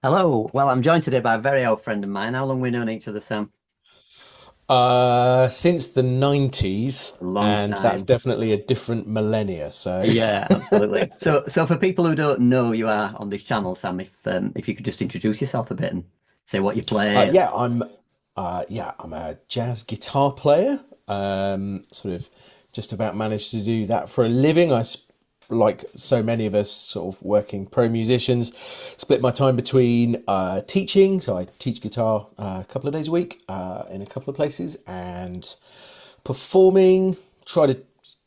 Hello. Well, I'm joined today by a very old friend of mine. How long we known each other, Sam? Since the 90s, A long and that's time. definitely a different millennia. So, Yeah, absolutely. So for people who don't know you are on this channel, Sam, if you could just introduce yourself a bit and say what you play. yeah, I'm a jazz guitar player. Sort of just about managed to do that for a living. Like so many of us, sort of working pro musicians, split my time between teaching. So I teach guitar a couple of days a week in a couple of places, and performing. Try to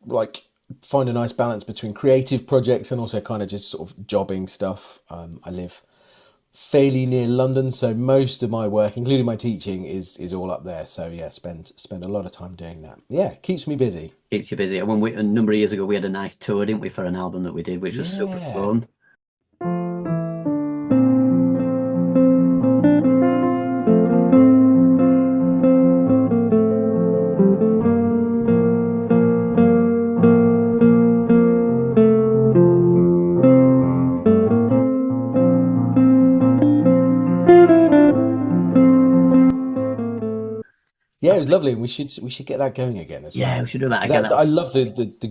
like find a nice balance between creative projects and also kind of just sort of jobbing stuff. I live fairly near London, so most of my work, including my teaching, is all up there. So yeah, spend a lot of time doing that. Yeah, keeps me busy. Keeps you busy. When a number of years ago, we had a nice tour, didn't we, for an album that we did, which was super Yeah. fun. Yeah, it was lovely, and we should get that going again as Yeah, we well. should do that Because again. I That's love the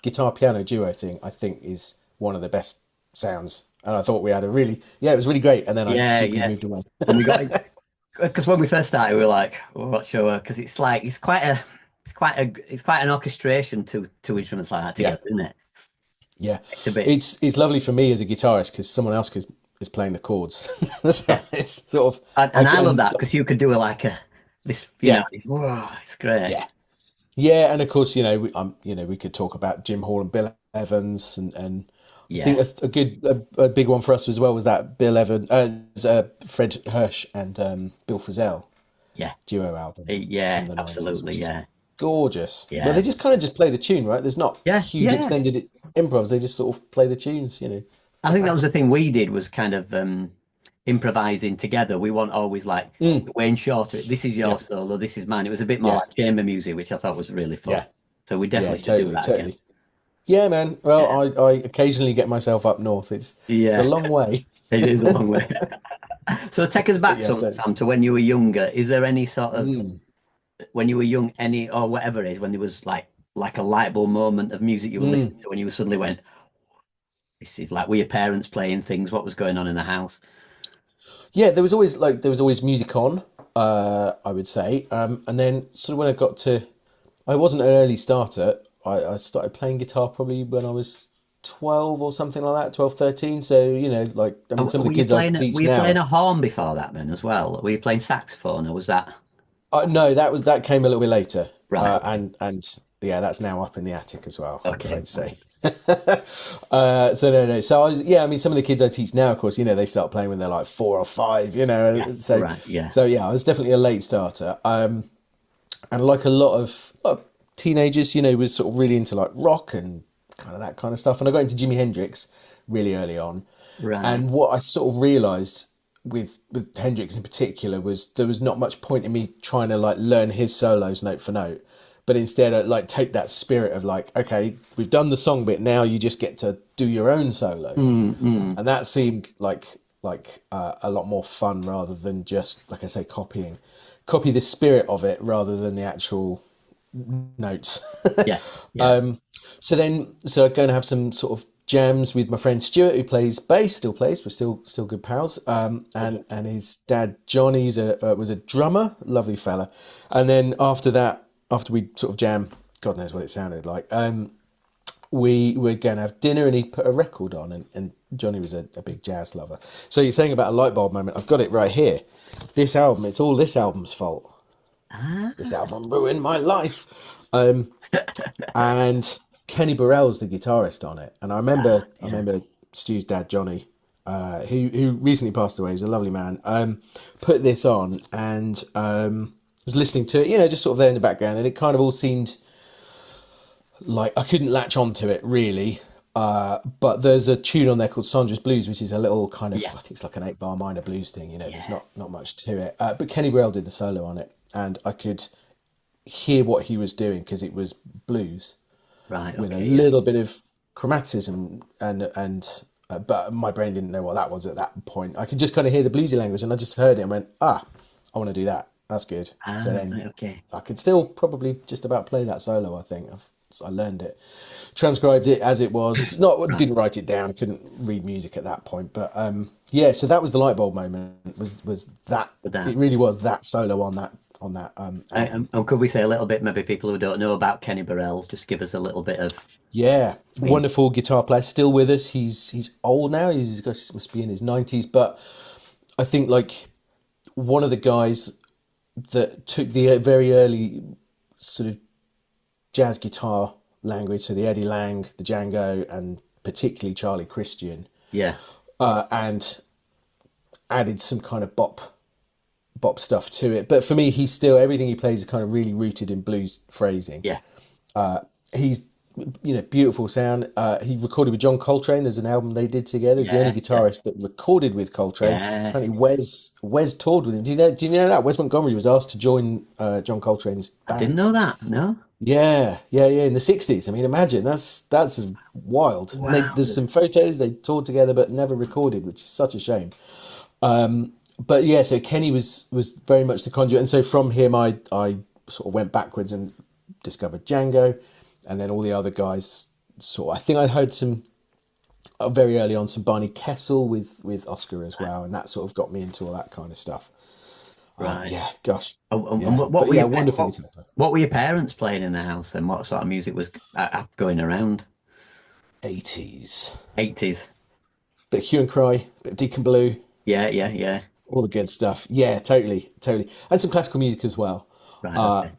guitar piano duo thing. I think is one of the best sounds, and I thought we had a really it was really great. And then I yeah, stupidly yeah. moved away. And we got because when we first started, we were like, "Oh, what show?" Because it's quite an orchestration to two instruments like that Yeah, together, isn't it? yeah, It's a bit. it's lovely for me as a guitarist because someone else is playing the chords. So Yeah. it's sort of And I I love can that because you could do it like a this, yeah, whoa, it's great. yeah. Yeah, and of course, we could talk about Jim Hall and Bill Evans, and I think Yeah, a big one for us as well was that Bill Evans, Fred Hirsch and Bill Frisell yeah, duo album yeah, from the 90s, absolutely, which is yeah, gorgeous. Where they yeah, just kind of just play the tune, right? There's not yeah, huge yeah. extended improvs; they just sort of play the tunes. I think that was the thing we did was kind of improvising together. We weren't always like Mm, Wayne Shorter. This is your yeah, solo. This is mine. It was a bit more yeah, like chamber music, which I thought was really fun. yeah, So we yeah, definitely should do totally, that again. totally. Yeah, man. Well, Yeah, I occasionally get myself up north. It's a yeah, long way, it is a long way. So take us but back yeah, some, totally. Sam, to when you were younger. Is there any sort of Mm. when you were young, any or whatever it is, when there was like a light bulb moment of music you were listening Mm. to when you suddenly went, this is like were your parents playing things? What was going on in the house? Yeah, there was always music on, I would say. And then sort of when I wasn't an early starter. I started playing guitar probably when I was 12 or something like that, 12, 13. So, like, I mean, some of the Were you kids I playing teach were you playing now, a horn before that then as well? Were you playing saxophone or was that no, that came a little bit later. right? Okay. And yeah, that's now up in the attic as well, I'm Okay. afraid to say. So no, no. So I mean, some of the kids I teach now, of course, they start playing when they're like 4 or 5, Yeah. so, Right. Yeah. so yeah, I was definitely a late starter. And like a lot of teenagers, was sort of really into like rock and kind of that kind of stuff. And I got into Jimi Hendrix really early on. Right. And what I sort of realised with Hendrix in particular was there was not much point in me trying to like learn his solos note for note, but instead I like take that spirit of like, okay, we've done the song bit, now you just get to do your own solo, Mm. and that seemed like a lot more fun rather than just like I say copy the spirit of it rather than the actual notes. Yeah. Yeah. um, so I'm going to have some sort of jams with my friend Stuart, who plays bass, still plays. We're still good pals. And his dad Johnny's was a drummer, lovely fella. And then after that, after we sort of jam, God knows what it sounded like. We were going to have dinner, and he put a record on, and Johnny was a big jazz lover. So you're saying about a light bulb moment? I've got it right here. This album, it's all this album's fault. This Ah. album ruined my life. And Kenny Burrell's the guitarist on it. And I remember, I Yeah. remember Stu's dad Johnny, who recently passed away. He's a lovely man. Put this on and was listening to it, just sort of there in the background, and it kind of all seemed like I couldn't latch onto it really. But there's a tune on there called Sandra's Blues, which is a little kind of, Yeah. I think it's like an 8 bar minor blues thing. There's Yeah. not much to it. But Kenny Burrell did the solo on it, and I could hear what he was doing because it was blues Right. with a Okay. Yeah. little bit of chromaticism and but my brain didn't know what that was at that point. I could just kind of hear the bluesy language, and I just heard it and went, I want to do that. That's good. So then Right, okay. I could still probably just about play that solo. I think I learned it, transcribed it as it was. Not didn't write it down. Couldn't read music at that point. But yeah, so that was the light bulb moment. Was that it really was that solo on that album. And could we say a little bit, maybe people who don't know about Kenny Burrell, just give us a little bit of... Yeah, wonderful guitar player, still with us. He's old now. He must be in his 90s. But I think like one of the guys that took the very early sort of jazz guitar language, so the Eddie Lang, the Django, and particularly Charlie Christian, and added some kind of bop stuff to it. But for me, he's still, everything he plays is kind of really rooted in blues phrasing. Yeah. He's, beautiful sound. He recorded with John Coltrane. There's an album they did together. He's the only guitarist that recorded with Coltrane. Apparently Wes toured with him. Do you know that? Wes Montgomery was asked to join John Coltrane's band. I didn't know that, no? Yeah, in the 60s. I mean, imagine, that's wild. Wow. And there's some photos, they toured together but never recorded, which is such a shame. But yeah, so Kenny was very much the conduit. And so from him, I sort of went backwards and discovered Django. And then all the other guys, I think I heard some, very early on, some Barney Kessel with Oscar as well. And that sort of got me into all that kind of stuff. Right. Yeah, gosh. What were your parents playing in the house then? What sort of music was going around? 80s. 80s. Bit of Hue and Cry, bit of Deacon Blue. Yeah. All the good stuff. Yeah, totally. And some classical music as well. Right, okay.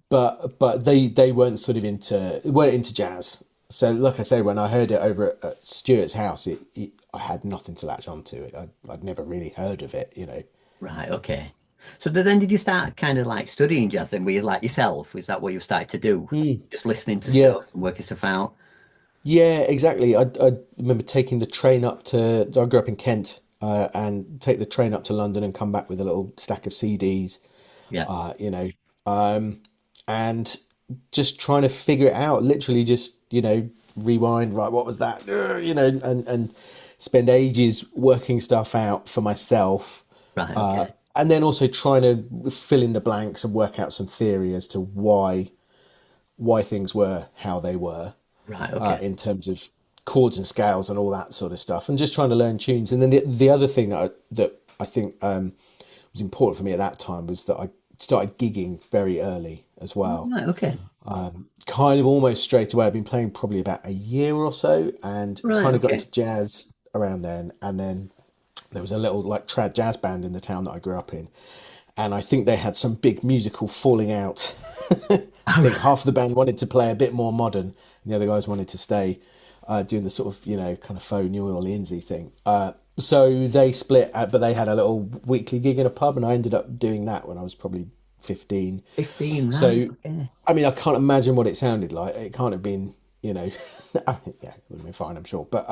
But they weren't sort of into jazz. So like I say, when I heard it over at Stuart's house, I had nothing to latch onto it. I'd never really heard of it, Right, okay. So then did you start kind of like studying jazz then? Were you like yourself? Was that what you started to do? Just listening to stuff and working stuff out? Yeah, exactly. I remember taking the train up to, I grew up in Kent, and take the train up to London and come back with a little stack of CDs, and just trying to figure it out, literally just, rewind, right, what was that? And spend ages working stuff out for myself. Right, okay. And then also trying to fill in the blanks and work out some theory as to why things were how they were. Right, okay. In terms of chords and scales and all that sort of stuff, and just trying to learn tunes. And then the other thing that I think was important for me at that time was that I started gigging very early as well. Right, okay. Kind of almost straight away. I've been playing probably about a year or so, and kind of got into jazz around then. And then there was a little like trad jazz band in the town that I grew up in, and I think they had some big musical falling out. I think half the band wanted to play a bit more modern, and the other guys wanted to stay doing the sort of kind of faux New Orleansy thing. So they split, but they had a little weekly gig in a pub, and I ended up doing that when I was probably 15. 15, right. So, okay. I mean, I can't imagine what it sounded like. It can't have been, I mean, yeah, it would have been fine, I'm sure. But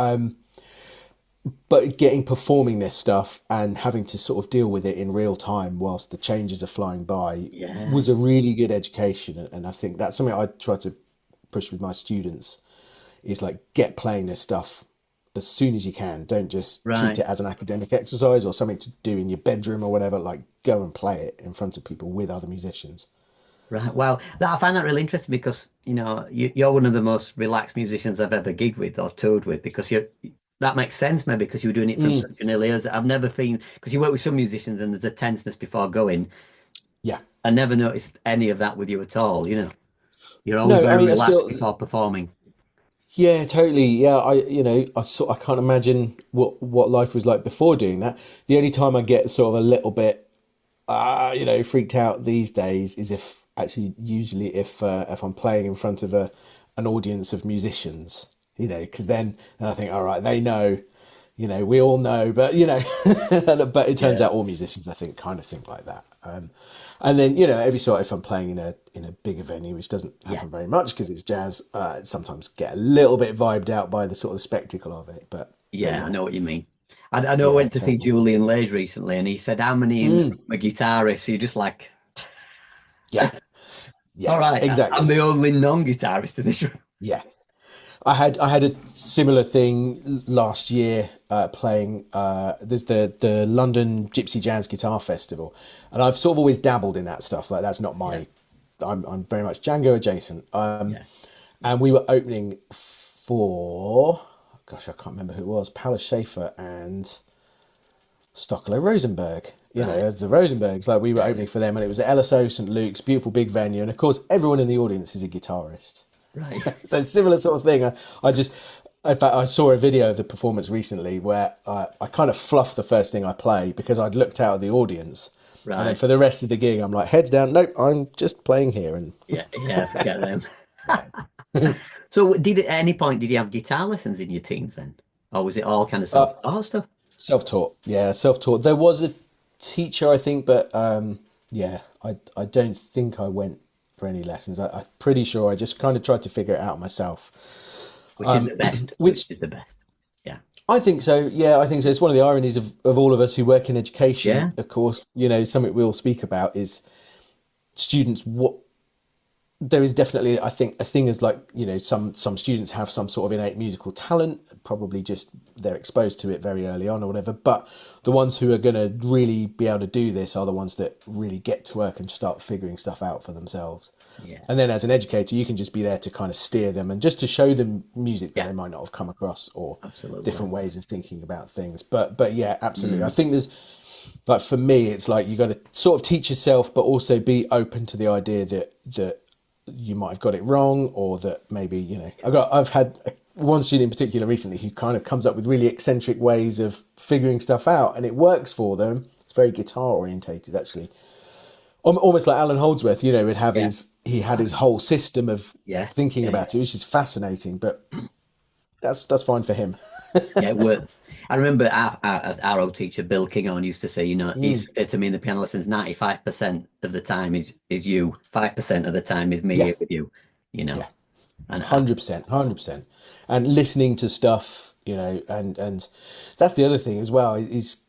performing this stuff and having to sort of deal with it in real time whilst the changes are flying by was a really good education. And I think that's something I try to push with my students, is like, get playing this stuff as soon as you can. Don't just treat it as an academic exercise or something to do in your bedroom or whatever. Like, go and play it in front of people with other musicians. Right. Well, I find that really interesting because, you're one of the most relaxed musicians I've ever gigged with or toured with, because that makes sense, maybe because you were doing it from such an early age. I've never seen, because you work with some musicians and there's a tenseness before going. Yeah. I never noticed any of that with you at all, You're always very relaxed before performing. Yeah, totally. Yeah, I can't imagine what life was like before doing that. The only time I get sort of a little bit, freaked out these days is if I'm playing in front of an audience of musicians, because then I think, all right, they know, we all know, but but it turns out all musicians, I think, kind of think like that. And then every sort, if I'm playing in a bigger venue, which doesn't happen very much because it's jazz, sometimes get a little bit vibed out by the sort of spectacle of it. But I know what you mean. I know I went to see Julian Lage recently, and he said, "How many in a guitarist?" So you're just like, yeah, all right, exactly. I'm the only non-guitarist in this room. Yeah. I had a similar thing last year playing. There's the London Gypsy Jazz Guitar Festival, and I've sort of always dabbled in that stuff. Like that's not Yeah. my. I'm very much Django adjacent. Yeah. And we were opening for, gosh, I can't remember who it was. Paula Schaefer and Stockler Rosenberg. You know, Right. the Rosenbergs. Like we were Yeah. opening for them, and it was at LSO St Luke's, beautiful big venue, and of course everyone in the audience is a guitarist. Right. So similar sort of thing. I just, in fact, I saw a video of the performance recently where I kind of fluffed the first thing I play because I'd looked out at the audience. And then Right. for the rest of the gig, I'm like, heads down. Nope, I'm just playing here. And Yeah. Yeah. Forget them. So, at any point did you have guitar lessons in your teens then, or was it all kind of self-taught stuff? self-taught. Yeah, self-taught. There was a teacher, I think, but yeah, I don't think I went for any lessons. I'm pretty sure I just kind of tried to figure it out myself. Which is the best? Which Which is the best? Yeah. I think so. Yeah, I think so. It's one of the ironies of all of us who work in Yeah. education. Of course, you know, something we'll speak about is students. What there is definitely, I think, a thing is like, you know, some students have some sort of innate musical talent, probably just they're exposed to it very early on or whatever. But the ones who are going to really be able to do this are the ones that really get to work and start figuring stuff out for themselves. Yeah. And then as an educator, you can just be there to kind of steer them and just to show them music that Yeah. they might not have come across or Absolutely. different ways of thinking about things. But yeah, absolutely. I think there's, like for me, it's like you got to sort of teach yourself, but also be open to the idea that you might have got it wrong, or that maybe, you know, I've had one student in particular recently who kind of comes up with really eccentric ways of figuring stuff out, and it works for them. It's very guitar orientated, actually. Almost like Alan Holdsworth, you know, would have he had his whole system of Yeah. thinking Yeah. about it, which is fascinating. But that's fine for him. Yeah, it worked. I remember our old teacher, Bill Kinghorn, used to say, you know, he said to me in the piano lessons, 95% of the time is you, 5% of the time is me Yeah. here with you, you know. Yeah. And 100%, 100%. And listening to stuff, you know, and that's the other thing as well is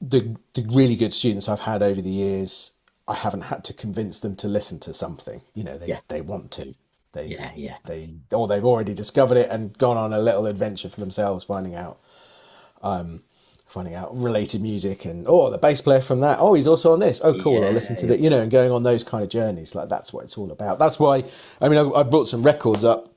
the really good students I've had over the years, I haven't had to convince them to listen to something. You know, they want to. yeah. Or they've already discovered it and gone on a little adventure for themselves, finding out related music, and the bass player from that, he's also on this, cool, I'll listen to that, you know, and going on those kind of journeys. Like that's what it's all about. That's why, I mean, I brought some records up,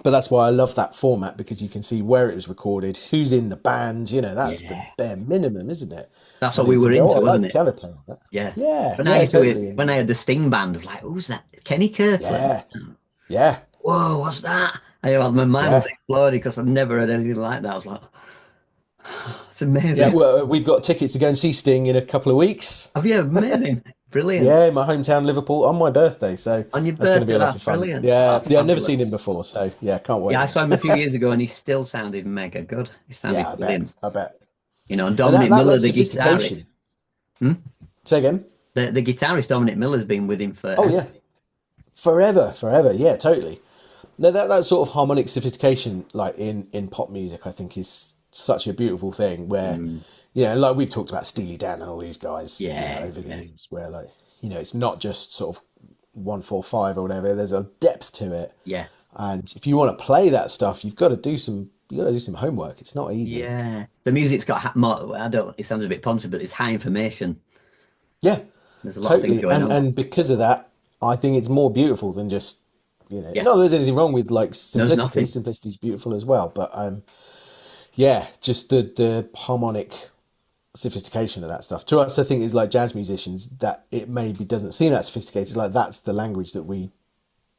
but that's why I love that format, because you can see where it was recorded, who's in the band, you know, that's the bare minimum, isn't it? That's And what we you were can go, into, I like wasn't it? piano playing like that. Yeah. Yeah, When yeah, totally. when I had the Sting band, I was like, who's that? Kenny Kirkland? Yeah. Whoa, what's that? My mind was Yeah. exploding because I've never heard anything like that. I was like, it's amazing. Yeah, well, we've got tickets to go and see Sting in a couple of weeks. Have you? Amazing. Brilliant. Yeah, in my hometown, Liverpool, on my birthday. So On your that's going to be birthday, a lot that's of fun. brilliant. Yeah, That's yeah, I've never fabulous. seen him before, so yeah, can't wait. Yeah, I saw him a few years ago and he still sounded mega good. He sounded Yeah, brilliant. I bet. You know, and And Dominic Miller, like the guitarist. sophistication. Say again. The guitarist Dominic Miller's been with him for Oh yeah, forever. Yeah, totally. No, that sort of harmonic sophistication, like in pop music, I think is such a beautiful thing. Where, like we've talked about Steely Dan and all these guys, over the years, where like, you know, it's not just sort of 1-4-5 or whatever. There's a depth to it. Yeah. And if you want to play that stuff, you've got to do some homework. It's not easy. Yeah. The music's got more, it sounds a bit poncy, but it's high information. Yeah, There's a lot of things totally. going on. And because of that, I think it's more beautiful than just, you know, Yeah. not that there's anything wrong with like There's simplicity. nothing. Simplicity's beautiful as well. But yeah, just the harmonic sophistication of that stuff. To us, I think is like jazz musicians, that it maybe doesn't seem that sophisticated. Like that's the language that we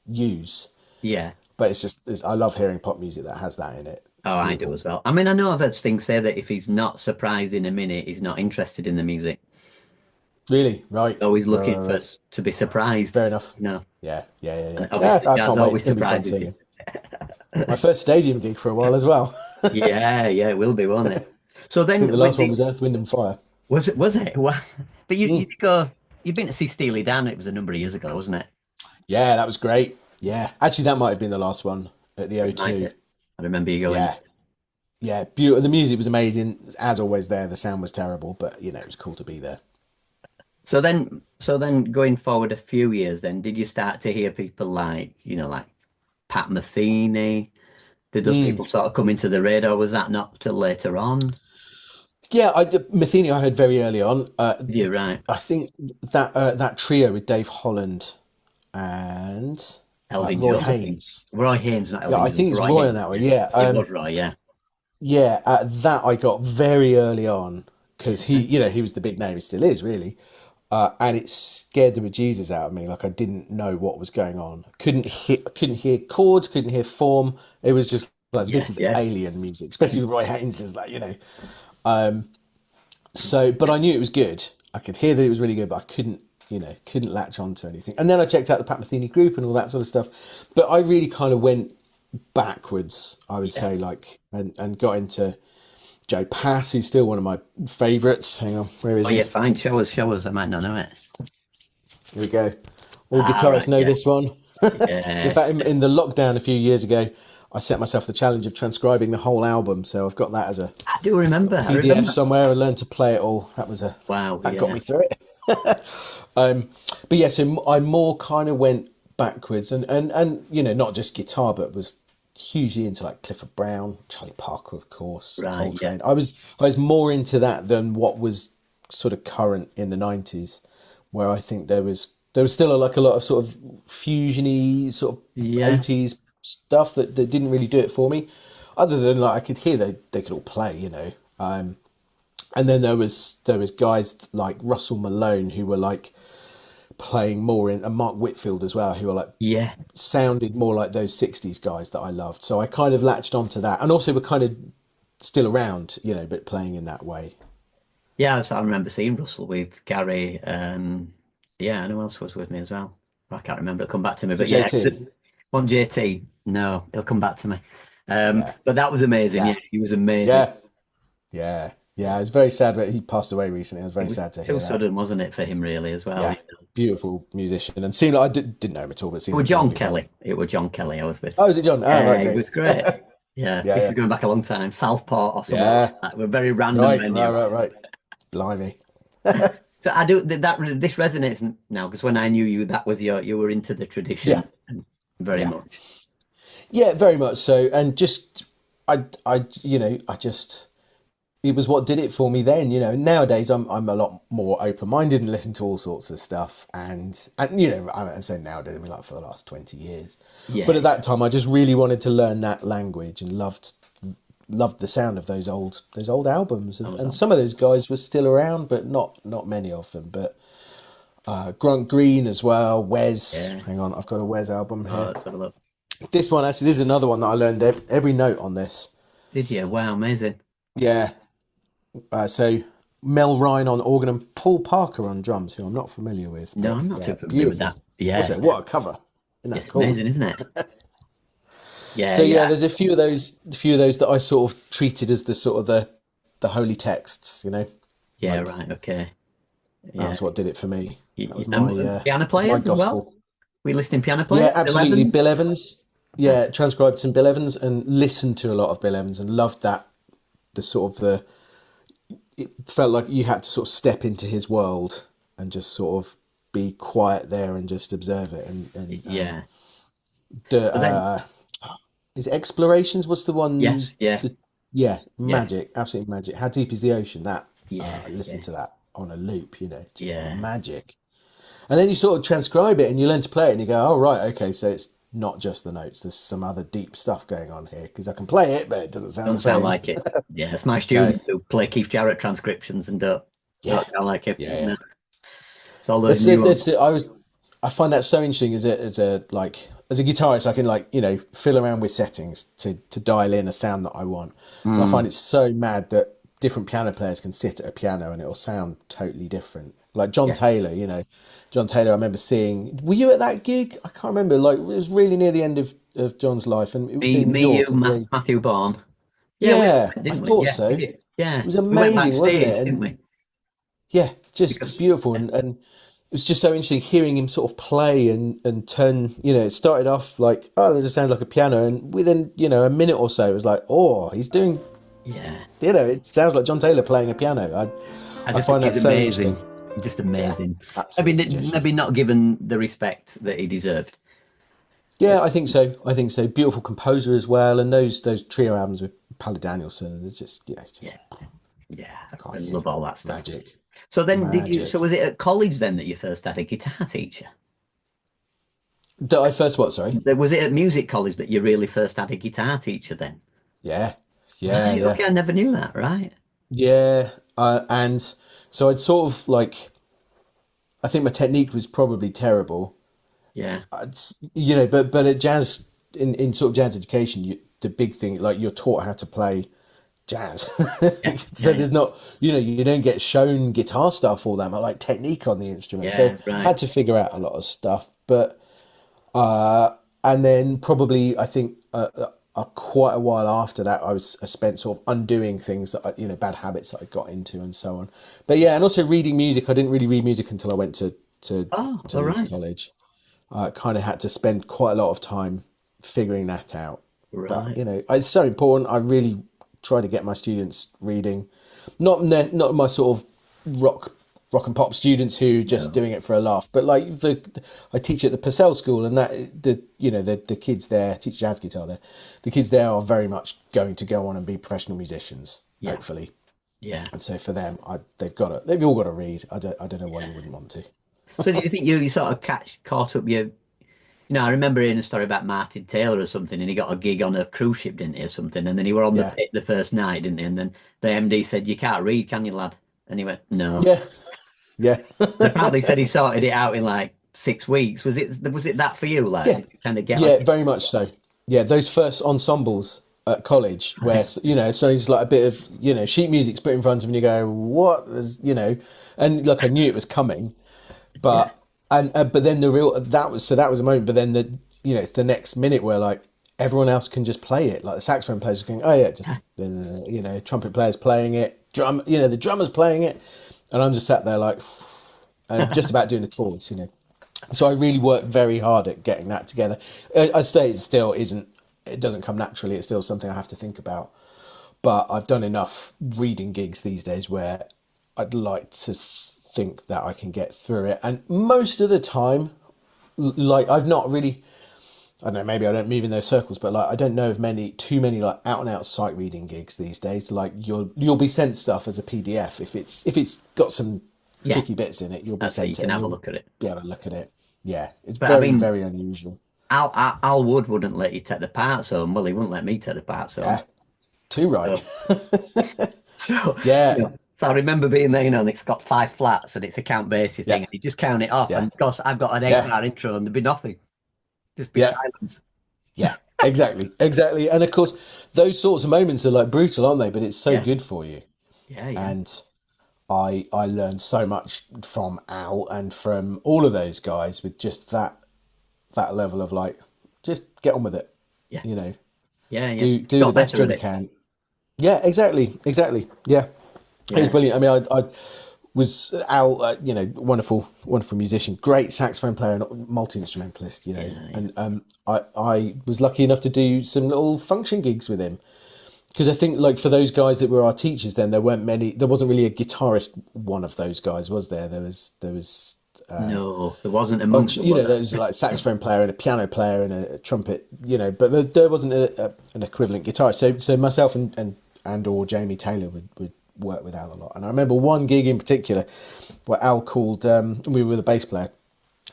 use. Yeah. But I love hearing pop music that has that in it. It's Oh, I do beautiful. as well. I mean, I know I've heard Sting say that if he's not surprised in a minute, he's not interested in the music. Really? Right. Always looking Right, for right. to be surprised. Fair enough. You know. Yeah. And Yeah, obviously, I jazz can't wait. always It's going to be fun surprises you. seeing. My first stadium gig for a while as well. Yeah, it will be, won't it? So I then, think the last one was Earth, Wind and Fire. was it? Was it? Well, but you did go. You've been to see Steely Dan. It was a number of years ago, wasn't it? Yeah, that was great. Yeah. Actually, that might have been the last one at the Like O2. it. I remember you going. Yeah. Yeah. Beautiful. The music was amazing. As always there. The sound was terrible, but you know, it was cool to be there. So then, going forward a few years, then did you start to hear people like, you know, like Pat Metheny. Did those people sort of come into the radar? Was that not till later on? Yeah, Matheny I heard very early on. You're right. I think that trio with Dave Holland and Elvin Roy Jones, I think. Haynes. Roy Haynes, not Yeah, Elvin I Jones. think it's Roy Roy on Haynes. that one. Yeah. Yeah, It was Roy, yeah. yeah. That I got very early on because he was the big name. He still is really, and it scared the bejesus out of me. Like I didn't know what was going on. Couldn't hear chords. Couldn't hear form. It was just like Yeah, this is yeah. alien music, especially with Roy Haynes. Is like So, but I knew it was good. I could hear that it was really good, but I couldn't latch on to anything. And then I checked out the Pat Metheny group and all that sort of stuff. But I really kind of went backwards, I would say, like, and got into Joe Pass, who's still one of my favourites. Hang on, where is Oh, he? yeah, fine. Show us. I might not know it. Here we go. All guitarists Right, know yeah. this one. Yeah. In fact, in the lockdown a few years ago, I set myself the challenge of transcribing the whole album. So I've got that as a I do remember. I PDF remember. somewhere. I learned to play it all. Wow, That yeah. got me through it. But yeah, so I more kind of went backwards and not just guitar, but was hugely into like Clifford Brown, Charlie Parker, of course, Right, Coltrane. I was more into that than what was sort of current in the 90s, where I think there was still like a lot of sort of fusiony sort of Yeah. 80s stuff that didn't really do it for me. Other than like I could hear they could all play, and then there was guys like Russell Malone who were like playing more in, and Mark Whitfield as well, who were like Yeah. sounded more like those 60s guys that I loved. So I kind of latched onto that, and also were kind of still around, but playing in that way. Yeah, so I remember seeing Russell with Gary. Yeah, and who else was with me as well? I can't remember. It'll come back to me. So But yeah, JT, one JT. No, it'll come back to me. yeah, But that was amazing. yeah, Yeah, he was amazing. yeah, yeah, yeah. I was very sad, but he passed away recently. I was very It was sad to hear too that. sudden, wasn't it, for him really as well? Yeah, beautiful musician, and seemed like I didn't know him at all, but It seemed was like a John lovely fella. Kelly. It was John Kelly I was with. Oh, is it John? Oh, right, Yeah, it great. was great. Yeah, Yeah, this yeah, is going back a long time. Southport or somewhere yeah. like that. We're very random Right, venue. right, right, right. Blimey. So I do that. This resonates now because when I knew you, that was you were into the Yeah, tradition very yeah. much. Yeah, very much so. And just, I just, it was what did it for me then. Nowadays I'm a lot more open minded and listen to all sorts of stuff. And I say nowadays, I mean like for the last 20 years. But Yeah, at that time, I just really wanted to learn that language and loved the sound of those old albums. And some of those guys were still around, but not many of them. But Grunt Green as well, Wes. yeah. Hang on, I've got a Wes album Oh, here. let's have a look. This one, actually, this is another one that I learned every note on this. Did you? Wow, amazing. Yeah. So Mel Ryan on organ and Paul Parker on drums, who I'm not familiar with, No, but I'm not yeah, too familiar with beautiful. that. Yeah, Also, what a cover! Isn't that it's cool? amazing, isn't it? Yeah, So yeah, yeah, there's a few of those that I sort of treated as the sort of the holy texts, yeah. like Right. Okay. Yeah. that's what did it for me. That was my And piano my players as well. gospel. We listening piano Yeah, players. Bill absolutely. Evans. Bill Evans. Yeah, transcribed some Bill Evans and listened to a lot of Bill Evans and loved that the sort of the it felt like you had to sort of step into his world and just sort of be quiet there and just observe it and Yeah. the But then, is it Explorations, what's the one, yes, yeah, yeah, yeah, magic, absolute magic. How Deep is the Ocean? That yeah, I listened yeah, to that on a loop, just yeah. magic. And then you sort of transcribe it and you learn to play it and you go, oh right, okay, so it's not just the notes, there's some other deep stuff going on here because I can play it but it doesn't sound the Don't sound same. like it. Yeah, it's my No. students who play Keith Jarrett transcriptions and don't Yeah, sound like it. yeah, yeah. No, it's all those That's it. new That's ones. it. I find that so interesting as a guitarist. I can fill around with settings to dial in a sound that I want. And I find it so mad that different piano players can sit at a piano and it'll sound totally different. Like John Yeah, Taylor, John Taylor. I remember seeing. Were you at that gig? I can't remember. Like it was really near the end of John's life, and in you, York. Yeah, Matthew Bourne. Yeah, we yeah, went, I didn't we? thought Yeah, so. we It did. Yeah, was we went amazing, wasn't it? backstage, didn't And we? yeah, just Because beautiful, yeah, and it was just so interesting hearing him sort of play and turn. It started off like, oh, that just sounds like a piano, and within a minute or so, it was like, oh, he's doing. yeah. It sounds like John Taylor playing a piano. I I just think find that he's so interesting. amazing. Just Yeah, amazing. absolute Maybe magician. not given the respect that he deserved. Yeah, I think so. I think so. Beautiful composer as well, and those trio albums with Paula Danielson. It's just it's just Yeah, yeah, I crikey, love all that stuff. magic, So then, did you? So magic. was it at college then that you first had a guitar teacher? Did I first what? Sorry. Was it at music college that you really first had a guitar teacher then? Yeah, yeah, Right. yeah, Okay, I never knew that. Right. yeah. And so I'd sort of like I think my technique was probably terrible. Yeah. But at jazz in sort of jazz education, the big thing like you're taught how to play jazz. Yeah. So Yeah. there's not, you don't get shown guitar stuff all that much, like technique on the instrument. So Yeah. I Right. had to figure out a lot of stuff. But and then probably I think quite a while after that, I spent sort of undoing things that bad habits that I got into and so on. But yeah, and also reading music. I didn't really read music until I went to Oh, to all Leeds right. College. I kind of had to spend quite a lot of time figuring that out. But Right. it's so important. I really try to get my students reading, not my sort of rock and pop students who just No. doing it for a laugh, but like I teach at the Purcell School, and that the kids there teach jazz guitar there. The kids there are very much going to go on and be professional musicians, Yeah. hopefully. Yeah. And so for them, they've all got to read. I don't know why you Yeah. wouldn't want to. So do you think you sort of caught up I remember hearing a story about Martin Taylor or something, and he got a gig on a cruise ship, didn't he, or something? And then he were on the Yeah, pit the first night, didn't he? And then the MD said, "You can't read, can you, lad?" And he went, "No." yeah, yeah. And apparently said he sorted it out in like 6 weeks. Was it that for you? Like, Yeah, did you kind of get like, yeah, very much so. Yeah, those first ensembles at college where so it's like a bit of sheet music's put in front of you and you go, what is and like I knew it was coming, yeah, but but then the real that was a moment, but then it's the next minute where like everyone else can just play it, like the saxophone players are going, oh yeah, just trumpet players playing it, the drummers playing it, and I'm just sat there like and just about doing the chords. So I really worked very hard at getting that together. I'd say it still isn't. It doesn't come naturally. It's still something I have to think about. But I've done enough reading gigs these days where I'd like to think that I can get through it. And most of the time, like I've not really. I don't know. Maybe I don't move in those circles, but like I don't know of too many like out and out sight reading gigs these days. Like you'll be sent stuff as a PDF if it's got some yeah. tricky bits in it. You'll be That's it. You sent it can and have a you'll look at it. be able to look at it. Yeah, it's But I very, mean, very unusual. Al Wood wouldn't let you take the parts home. Well, he wouldn't let me take the parts home. Yeah, too right. So, so, Yeah, so I remember being there, and it's got five flats and it's a count basie thing, yeah, and you just count it off. yeah, And of course, I've got an eight yeah, bar intro, and there'd be nothing, just be yeah, silence. yeah. Exactly, exactly. And of course, those sorts of moments are like brutal, aren't they? But it's so Yeah, good for you. yeah, yeah, And I learned so much from Al and from all of those guys with just that level of like, just get on with it. yeah, You know, yeah, yeah. do the Got best better at job you it. can. Yeah, exactly, exactly. Yeah, it was Yeah, brilliant. I mean, I was Al, wonderful, wonderful musician, great saxophone player and multi instrumentalist. yeah, yeah. And I was lucky enough to do some little function gigs with him because I think like for those guys that were our teachers, then there weren't many. There wasn't really a guitarist. One of those guys was there. There was No, there wasn't bunch. amongst them, was There there? was like a saxophone player and a piano player and a trumpet. But there wasn't an equivalent guitarist. So myself and or Jamie Taylor would work with Al a lot. And I remember one gig in particular where Al called. We were with a bass player.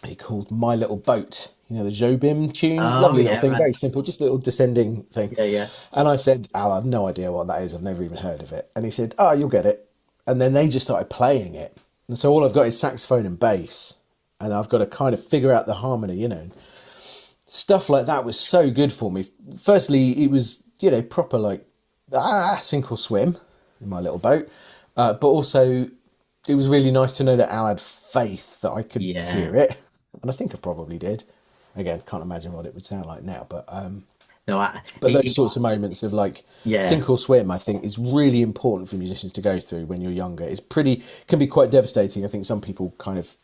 He called "My Little Boat." The Jobim tune, Oh, lovely little yeah, thing, right. very simple, just a little descending thing. Yeah, yeah. And I said, Al, I've no idea what that is. I've never even heard of it. And he said, oh, you'll get it. And then they just started playing it. And so all I've got is saxophone and bass. And I've got to kind of figure out the harmony, Stuff like that was so good for me. Firstly, it was, proper like, sink or swim in my little boat. But also, it was really nice to know that Al had faith that I could Yeah. hear it. And I think I probably did. Again, can't imagine what it would sound like now. No, But those sorts of moments of like yeah, sink or swim, I think, is really important for musicians to go through when you're younger. Can be quite devastating. I think some people kind of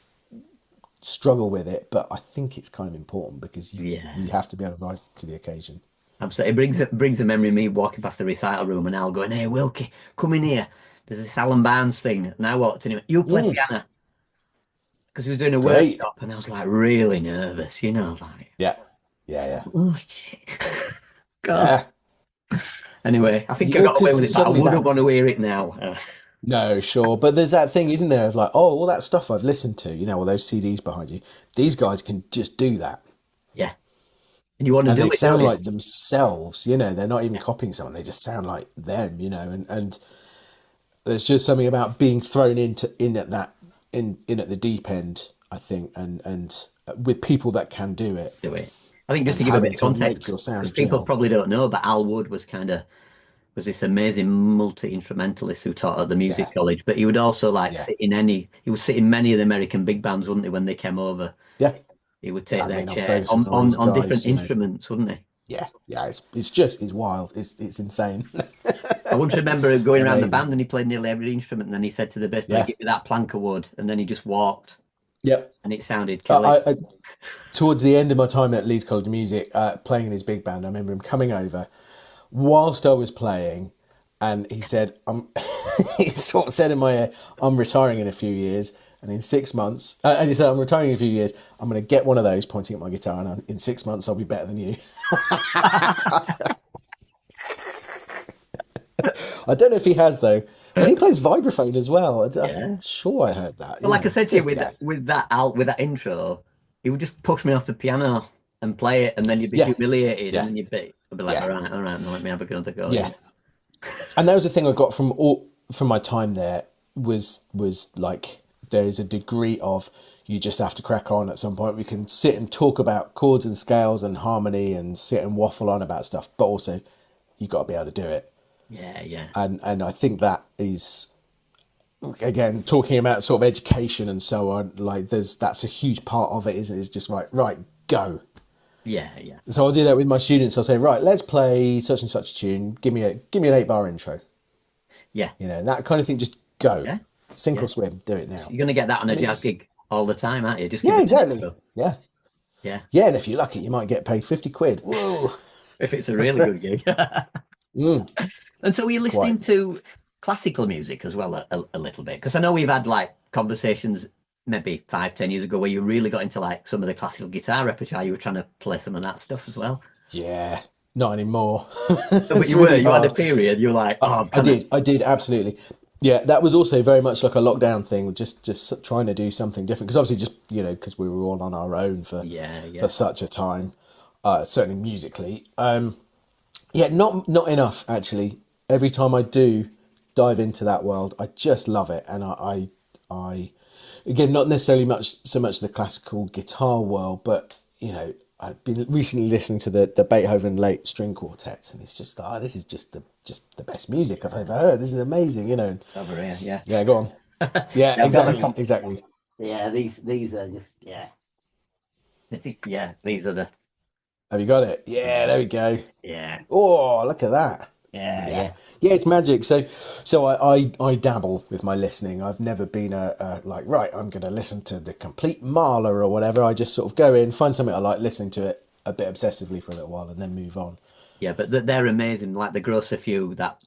struggle with it, but I think it's kind of important because yeah. you have to be able to rise to the occasion. Absolutely. It brings a memory of me walking past the recital room and Al going, "Hey, Wilkie, come in here. There's this Alan Barnes thing." And I walked in and he went, "You play Mm, piano." Because he was doing a great. workshop and I was like really nervous, like, Yeah. Yeah, Oh shit. God. yeah. Anyway, I think I Well, got away because with it, but I suddenly wouldn't that. want to hear it now. No, sure, but there's that thing, isn't there, of like, oh, all that stuff I've listened to, all those CDs behind you. These guys can just do that, Yeah. And you want to and do they it, don't sound you? like themselves. They're not even Yeah. copying someone; they just sound like them. And there's just something about being thrown in at that in at the deep end, I think, and with people that can do it, Do it. I think just and to give a bit having of to make context, your because sound people gel. probably don't know, but Al Wood was this amazing multi-instrumentalist who taught at the Yeah, music college. But he would also like yeah, he would sit in many of the American big bands, wouldn't he, when they came over? yeah. He would Yeah, take I their mean, I'm chair focusing on all these on different guys. instruments, wouldn't he? Yeah, yeah. It's wild. It's insane. I once remember going around the Amazing. band and he played nearly every instrument, and then he said to the bass player, Yeah. "Give me that plank of wood," and then he just walked, Yep. and it sounded I, killer. I towards the end of my time at Leeds College of Music, playing in his big band, I remember him coming over whilst I was playing, and he said, he sort of said in my ear, "I'm retiring in a few years, and in 6 months," and he said, "I'm retiring in a few years. I'm going to get one of those," pointing at my guitar, and in 6 months I'll be better than you. I don't know if he has though. I think he plays vibraphone as well. I'm Yeah. sure I heard that. But like I It's said to you, just yeah, with that intro, he would just push me off the piano and play it, and then you'd be yeah, humiliated, and yeah, then I'd be like, yeah, all right, now let me have a go, yeah. And that was the thing I got from my time there was like there is a degree of you just have to crack on at some point. We can sit and talk about chords and scales and harmony and sit and waffle on about stuff, but also you got to be able to do it. Yeah, yeah, And I think that is again talking about sort of education and so on. Like that's a huge part of it, isn't it? It's just right, go. yeah, yeah, So I'll do that with my students. I'll say, right, let's play such and such a tune. Give me an 8 bar intro. yeah, That kind of thing. Just go, yeah, sink yeah. or swim, do it now. You're gonna get that on a And jazz it's gig all the time, aren't you? Just give yeah, it a exactly. go. Yeah, Yeah, yeah. And if you're lucky, you might get paid 50 quid. Whoa, if it's a really good gig. mm, And so, were you quite. listening to classical music as well a little bit? Because I know we've had like conversations maybe 5, 10 years ago where you really got into like some of the classical guitar repertoire. You were trying to play some of that stuff as well. Yeah, not anymore. No, but It's you really had a hard. period. You're like, oh, I'm kind of, I did absolutely. Yeah, that was also very much like a lockdown thing, just trying to do something different. Because obviously, just because we were all on our own yeah, for yeah, such a time, certainly musically. Yeah, not enough actually. Every time I do dive into that world, I just love it, and I again not necessarily so much the classical guitar world, but I've been recently listening to the Beethoven late string quartets, and it's just this is just the best music I've ever heard. This is amazing, over here, yeah. Yeah, go on. Yeah, Yeah, I've got exactly, them. exactly. Yeah, these are just yeah. Yeah, these are the Have you got it? Yeah, yeah, there we go. yeah, Oh, look at that. yeah, Yeah, yeah. yeah, it's magic. So I dabble with my listening. I've never been a like right. I'm going to listen to the complete Mahler or whatever. I just sort of go in, find something I like, listening to it a bit obsessively for a little while, and then move on. Yeah, but they're amazing. Like the grosser few that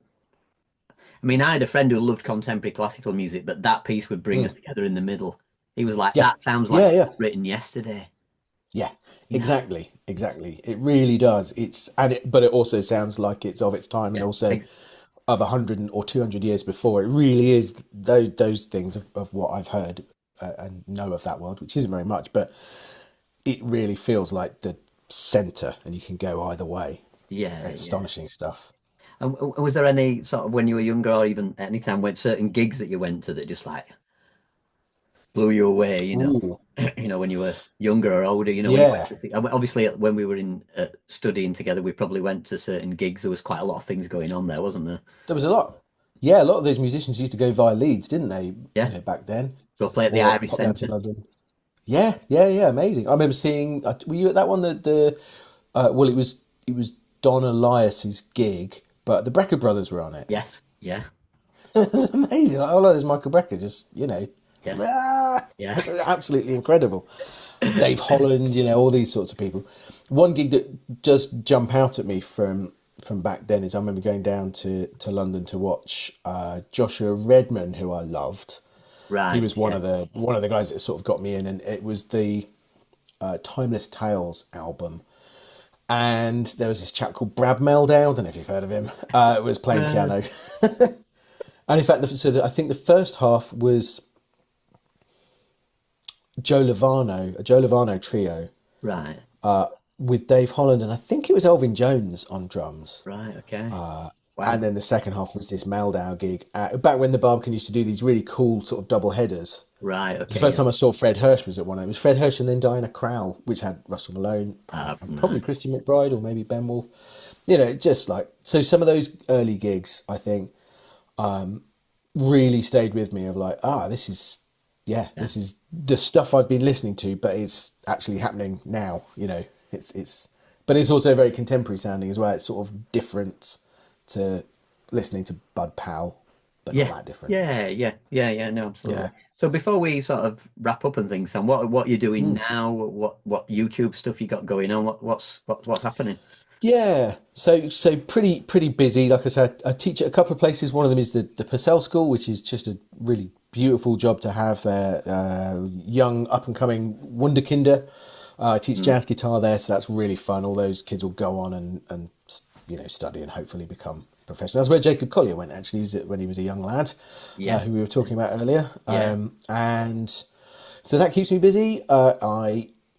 I mean, I had a friend who loved contemporary classical music, but that piece would bring us Mm. together in the middle. He was like, Yeah, that sounds like yeah, it yeah, was written yesterday, yeah. you know? Exactly, exactly. It really does. But it also sounds like it's of its time, and Yeah. also of 100 or 200 years before. It really is those things of what I've heard and know of that world, which isn't very much, but it really feels like the center, and you can go either way. Yeah, yeah. Astonishing stuff. And was there any sort of when you were younger or even any time when certain gigs that you went to that just like blew you away, Ooh, when you were younger or older, when you yeah. went to, obviously when we were in studying together, we probably went to certain gigs. There was quite a lot of things going on there, wasn't there? There was a lot. Yeah, a lot of those musicians used to go via Leeds, didn't they? Yeah. Back then, Go play at the or Irish pop down to Centre. London. Yeah, yeah, yeah. Amazing. I remember seeing. Were you at that one? Well, it was Don Elias's gig, but the Brecker brothers were on it. Yes. Yeah. It was amazing. Like, oh, look, there's Michael Brecker. Just Yes. ah, Yeah. absolutely incredible. Dave Holland, all these sorts of people. One gig that does jump out at me from back then is I remember going down to London to watch Joshua Redman, who I loved. He Right. was one Yeah. of the guys that sort of got me in, and it was the Timeless Tales album. And there was this chap called Brad Meldau. I don't know if you've heard of him. Was playing No. piano. And in fact, I think the first half was a Joe Lovano trio Right. with Dave Holland, and I think it was Elvin Jones on drums. Right. Okay. And Wow. then the second half was this Meldau gig. Back when the Barbican used to do these really cool sort of double headers. Right. The Okay. first Yeah. time I saw Fred Hirsch was at one of them. It was Fred Hirsch and then Diana Krall, which had Russell Malone and probably Right. Christian McBride or maybe Ben Wolf. Just like, so some of those early gigs, I think, really stayed with me of like, Yeah. this is the stuff I've been listening to, but it's actually happening now. But it's also very contemporary sounding as well. It's sort of different to listening to Bud Powell, but not Yeah. that different. Yeah. No, absolutely. Yeah. So before we sort of wrap up and things, Sam, what you're doing Mm. now? What YouTube stuff you got going on? What's happening? Yeah, so pretty busy. Like I said, I teach at a couple of places. One of them is the Purcell School, which is just a really beautiful job to have there. Young up and coming wunderkinder. I teach Mm. jazz guitar there, so that's really fun. All those kids will go on and study and hopefully become professional. That's where Jacob Collier went actually. He was when he was a young lad, Yeah. who we were talking about earlier. Yeah. And so that keeps me busy.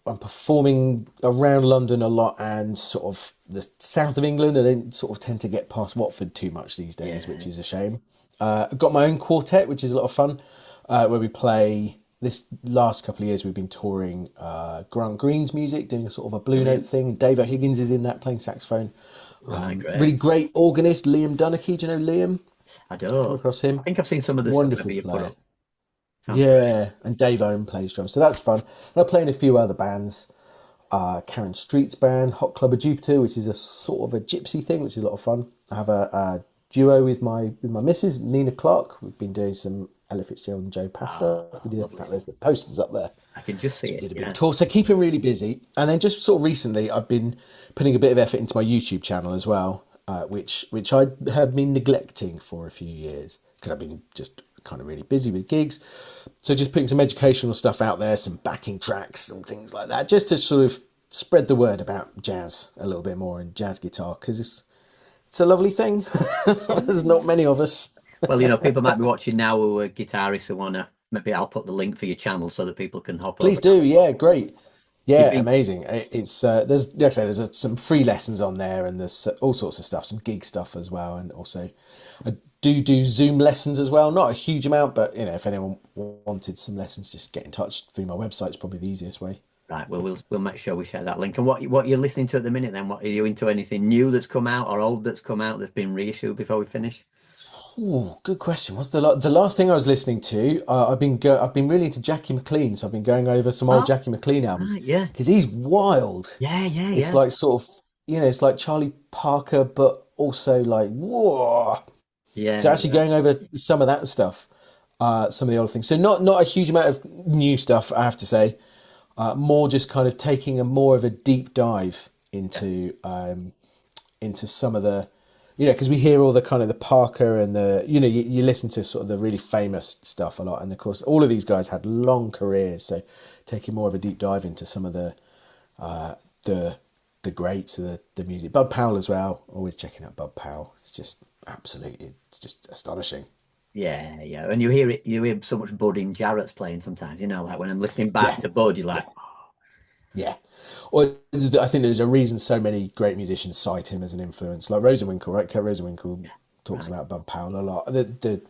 I'm performing around London a lot and sort of the south of England. I don't sort of tend to get past Watford too much these days, which Yeah. is a shame. I've got my own quartet, which is a lot of fun, where we play. This last couple of years, we've been touring Grant Green's music, doing a sort of a Blue Note Brilliant. thing. Dave O'Higgins is in that playing saxophone. Right. Really Great. great organist, Liam Dunnicky. Do you know Liam? I Come don't. across I him? think I've seen some of the stuff maybe Wonderful you put player. up. Sounds great. Yeah, and Dave Owen plays drums, so that's fun. And I play in a few other bands. Karen Street's band, Hot Club of Jupiter, which is a sort of a gypsy thing, which is a lot of fun. I have a duo with my missus, Nina Clark. We've been doing some Ella Fitzgerald and Joe Pastor. We did, in Lovely fact, stuff. there's the posters up there. I can just see So we it. did a big Yeah. tour. So keeping really busy. And then just sort of recently, I've been putting a bit of effort into my YouTube channel as well, which I had been neglecting for a few years because I've been just kind of really busy with gigs. So just putting some educational stuff out there, some backing tracks and things like that, just to sort of spread the word about jazz a little bit more and jazz guitar because it's a lovely thing. There's not many of us. Well, people might be watching now who are guitarists who wanna. Maybe I'll put the link for your channel so that people can hop over Please and have do. a Yeah, look. great. You've Yeah, been. amazing. It's there's like I say there's some free lessons on there and there's all sorts of stuff, some gig stuff as well, and also I do Zoom lessons as well. Not a huge amount, but if anyone wanted some lessons, just get in touch through my website. It's probably the easiest way. Right. Well, we'll make sure we share that link. And what you're listening to at the minute then? What are you into? Anything new that's come out or old that's come out that's been reissued before we finish? Ooh, good question. What's the last thing I was listening to? I've been really into Jackie McLean, so I've been going over some old Oh, Jackie McLean albums right. Yeah. because he's wild. It's Yeah. like sort of it's like Charlie Parker, but also like whoa. So actually Yeah. going over some of that stuff, some of the older things. So not a huge amount of new stuff, I have to say. More just kind of taking a more of a deep dive into some of the, because we hear all the kind of the Parker and the, you listen to sort of the really famous stuff a lot, and of course all of these guys had long careers. So taking more of a deep dive into some of uh, the the greats of the music. Bud Powell as well. Always checking out Bud Powell. It's just astonishing. Yeah. And you hear so much Bud in Jarrett's playing sometimes, like when I'm listening back Yeah. to Bud, you're like, Yeah. Or I think there's a reason so many great musicians cite him as an influence. Like Rosenwinkel, right? Kurt Rosenwinkel talks right. about Bud Powell a lot.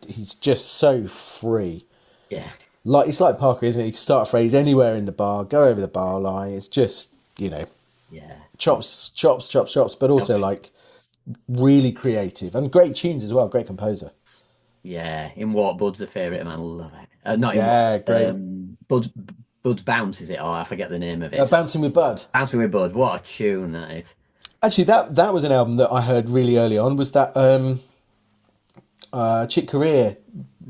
He's just so free. Yeah. Like it's like Parker, isn't it? You can start a phrase anywhere in the bar, go over the bar line. It's just, Yeah. chops, but also like really creative and great tunes as well. Great composer. Yeah. In What Bud's a favourite of mine. I love it. Not in What. Yeah, great. Bud's Bounce, is it? Oh, I forget the name of it. Bouncing with Bud. Bouncing with Bud. What a tune that is. Actually, that was an album that I heard really early on. Was that Chick Corea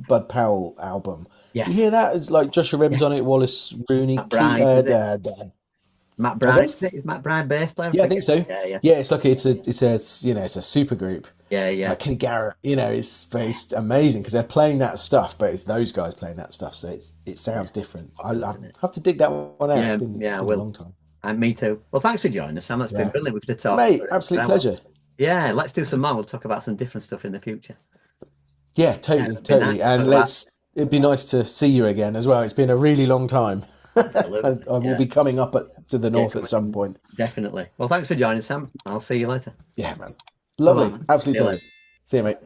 Bud Powell album? You Yes. hear that? It's like Joshua Rebb's on it, Wallace Rooney, Matt Bride, is it? Matt Bride. Pardon? Is Matt Bride bass player? I Yeah, I think forget. so. Yeah. Yeah, it's like it's a super group. Yeah. Kenny Garrett, it's amazing because they're playing that stuff, but it's those guys playing that stuff, so it sounds different. I have to dig that one out. Yeah. It's Yeah. been a long time. And me too. Well, thanks for joining us, Sam. That's been Yeah, brilliant. We could have talked mate, for absolute an hour. pleasure. Yeah, let's do some more. We'll talk about some different stuff in the future. Yeah, Yeah, totally, it'd be totally. nice to And talk about. it'd be nice to see you again as well. It's been a really long time. Absolutely. I will Yeah. be coming up to the Yeah, north at come some on. point. Definitely. Well, thanks for joining, Sam. I'll see you later. Yeah, man. Bye-bye, Lovely. man. See Absolute you pleasure. later. See you, mate.